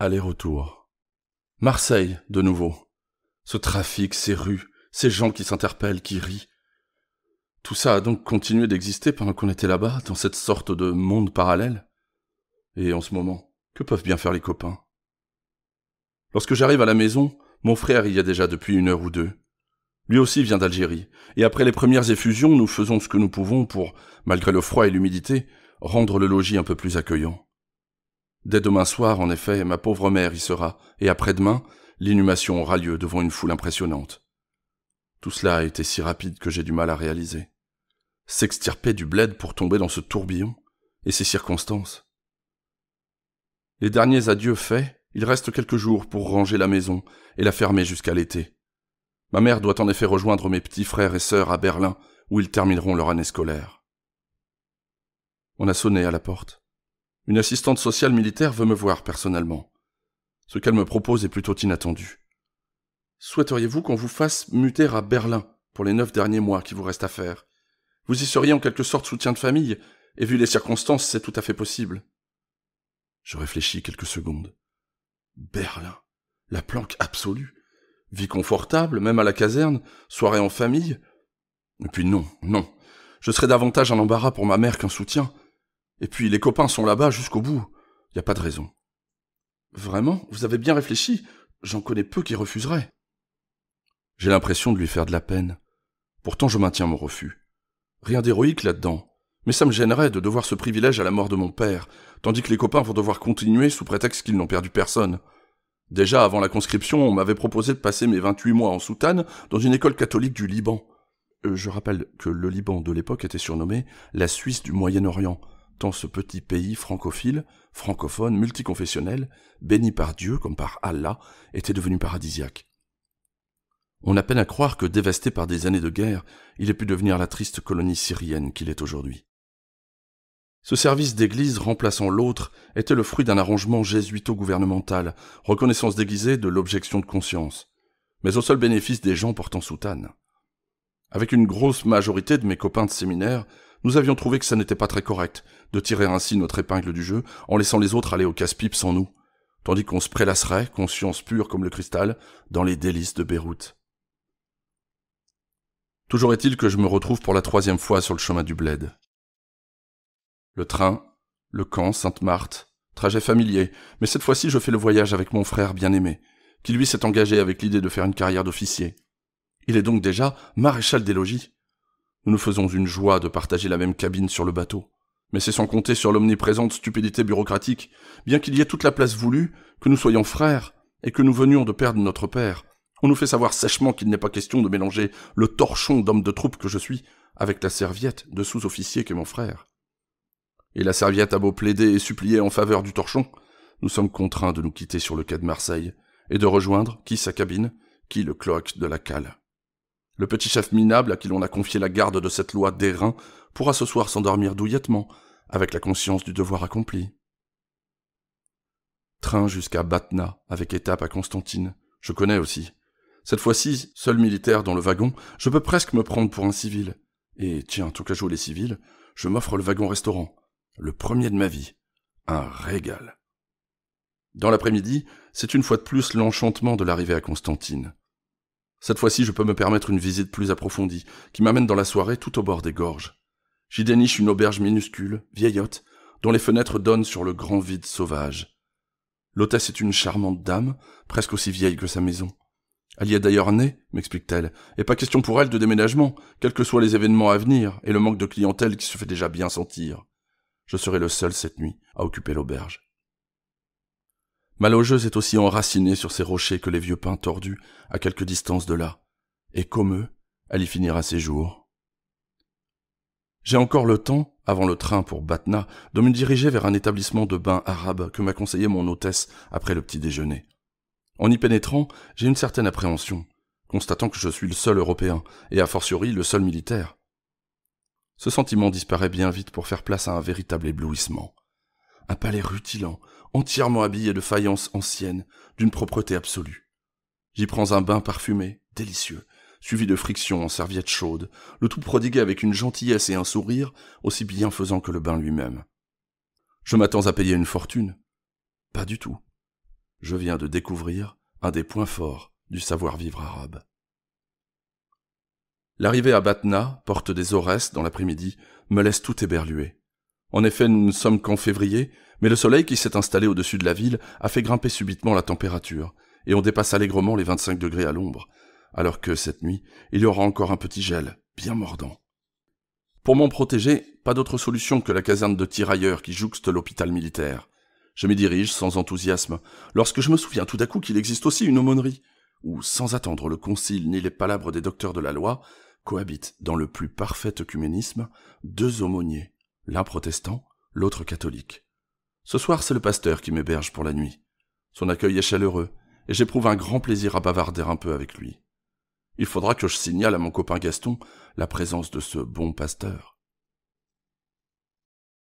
Aller-retour. Marseille, de nouveau. Ce trafic, ces rues, ces gens qui s'interpellent, qui rient. Tout ça a donc continué d'exister pendant qu'on était là-bas, dans cette sorte de monde parallèle. Et en ce moment, que peuvent bien faire les copains? Lorsque j'arrive à la maison, mon frère y est déjà depuis 1 heure ou 2. Lui aussi vient d'Algérie, et après les premières effusions, nous faisons ce que nous pouvons pour, malgré le froid et l'humidité, rendre le logis un peu plus accueillant. Dès demain soir, en effet, ma pauvre mère y sera, et après-demain, l'inhumation aura lieu devant une foule impressionnante. Tout cela a été si rapide que j'ai du mal à réaliser. S'extirper du bled pour tomber dans ce tourbillon, et ces circonstances. Les derniers adieux faits, il reste quelques jours pour ranger la maison et la fermer jusqu'à l'été. Ma mère doit en effet rejoindre mes petits frères et sœurs à Berlin, où ils termineront leur année scolaire. On a sonné à la porte. Une assistante sociale militaire veut me voir personnellement. Ce qu'elle me propose est plutôt inattendu. Souhaiteriez-vous qu'on vous fasse muter à Berlin pour les 9 derniers mois qui vous restent à faire? Vous y seriez en quelque sorte soutien de famille, et vu les circonstances, c'est tout à fait possible. Je réfléchis quelques secondes. Berlin, la planque absolue. Vie confortable, même à la caserne, soirée en famille. Et puis non, je serais davantage un embarras pour ma mère qu'un soutien. Et puis les copains sont là-bas jusqu'au bout, y a pas de raison. Vraiment, vous avez bien réfléchi? J'en connais peu qui refuseraient. J'ai l'impression de lui faire de la peine. Pourtant je maintiens mon refus. Rien d'héroïque là-dedans, mais ça me gênerait de devoir ce privilège à la mort de mon père, tandis que les copains vont devoir continuer sous prétexte qu'ils n'ont perdu personne. Déjà, avant la conscription, on m'avait proposé de passer mes 28 mois en soutane dans une école catholique du Liban. Je rappelle que le Liban de l'époque était surnommé la Suisse du Moyen-Orient, tant ce petit pays francophile, francophone, multiconfessionnel, béni par Dieu comme par Allah, était devenu paradisiaque. On a peine à croire que, dévasté par des années de guerre, il ait pu devenir la triste colonie syrienne qu'il est aujourd'hui. Ce service d'église remplaçant l'autre était le fruit d'un arrangement jésuito-gouvernemental, reconnaissance déguisée de l'objection de conscience, mais au seul bénéfice des gens portant soutane. Avec une grosse majorité de mes copains de séminaire, nous avions trouvé que ça n'était pas très correct de tirer ainsi notre épingle du jeu en laissant les autres aller au casse-pipe sans nous, tandis qu'on se prélasserait, conscience pure comme le cristal, dans les délices de Beyrouth. Toujours est-il que je me retrouve pour la 3e fois sur le chemin du bled. Le train, le camp, Sainte-Marthe, trajet familier, mais cette fois-ci je fais le voyage avec mon frère bien-aimé, qui lui s'est engagé avec l'idée de faire une carrière d'officier. Il est donc déjà maréchal des logis. Nous nous faisons une joie de partager la même cabine sur le bateau, mais c'est sans compter sur l'omniprésente stupidité bureaucratique, bien qu'il y ait toute la place voulue, que nous soyons frères, et que nous venions de perdre notre père. On nous fait savoir sèchement qu'il n'est pas question de mélanger le torchon d'homme de troupe que je suis avec la serviette de sous-officier qu'est mon frère. Et la serviette a beau plaider et supplier en faveur du torchon, nous sommes contraints de nous quitter sur le quai de Marseille et de rejoindre qui sa cabine, qui le cloaque de la cale. Le petit chef minable à qui l'on a confié la garde de cette loi d'airain pourra ce soir s'endormir douillettement, avec la conscience du devoir accompli. Train jusqu'à Batna, avec étape à Constantine. Je connais aussi. Cette fois-ci, seul militaire dans le wagon, je peux presque me prendre pour un civil. Et tiens, tout qu'à jouer les civils, je m'offre le wagon-restaurant. Le premier de ma vie. Un régal. Dans l'après-midi, c'est une fois de plus l'enchantement de l'arrivée à Constantine. Cette fois-ci, je peux me permettre une visite plus approfondie, qui m'amène dans la soirée tout au bord des gorges. J'y déniche une auberge minuscule, vieillotte, dont les fenêtres donnent sur le grand vide sauvage. L'hôtesse est une charmante dame, presque aussi vieille que sa maison. Elle y est d'ailleurs née, m'explique-t-elle, et pas question pour elle de déménagement, quels que soient les événements à venir et le manque de clientèle qui se fait déjà bien sentir. Je serai le seul cette nuit à occuper l'auberge. Ma logeuse est aussi enracinée sur ces rochers que les vieux pins tordus à quelque distance de là, et comme eux, elle y finira ses jours. J'ai encore le temps, avant le train pour Batna, de me diriger vers un établissement de bains arabes que m'a conseillé mon hôtesse après le petit déjeuner. En y pénétrant, j'ai une certaine appréhension, constatant que je suis le seul Européen, et a fortiori le seul militaire. Ce sentiment disparaît bien vite pour faire place à un véritable éblouissement. Un palais rutilant, entièrement habillé de faïences anciennes, d'une propreté absolue. J'y prends un bain parfumé, délicieux, suivi de frictions en serviettes chaudes, le tout prodigué avec une gentillesse et un sourire aussi bienfaisants que le bain lui-même. Je m'attends à payer une fortune. Pas du tout. Je viens de découvrir un des points forts du savoir-vivre arabe. L'arrivée à Batna, porte des Aurès, dans l'après-midi, me laisse tout éberlué. En effet, nous ne sommes qu'en février, mais le soleil qui s'est installé au-dessus de la ville a fait grimper subitement la température, et on dépasse allègrement les 25 degrés à l'ombre, alors que cette nuit, il y aura encore un petit gel, bien mordant. Pour m'en protéger, pas d'autre solution que la caserne de tirailleurs qui jouxte l'hôpital militaire. Je m'y dirige sans enthousiasme, lorsque je me souviens tout à coup qu'il existe aussi une aumônerie, où, sans attendre le concile ni les palabres des docteurs de la loi, cohabitent dans le plus parfait œcuménisme 2 aumôniers, l'un protestant, l'autre catholique. Ce soir, c'est le pasteur qui m'héberge pour la nuit. Son accueil est chaleureux, et j'éprouve un grand plaisir à bavarder un peu avec lui. Il faudra que je signale à mon copain Gaston la présence de ce bon pasteur.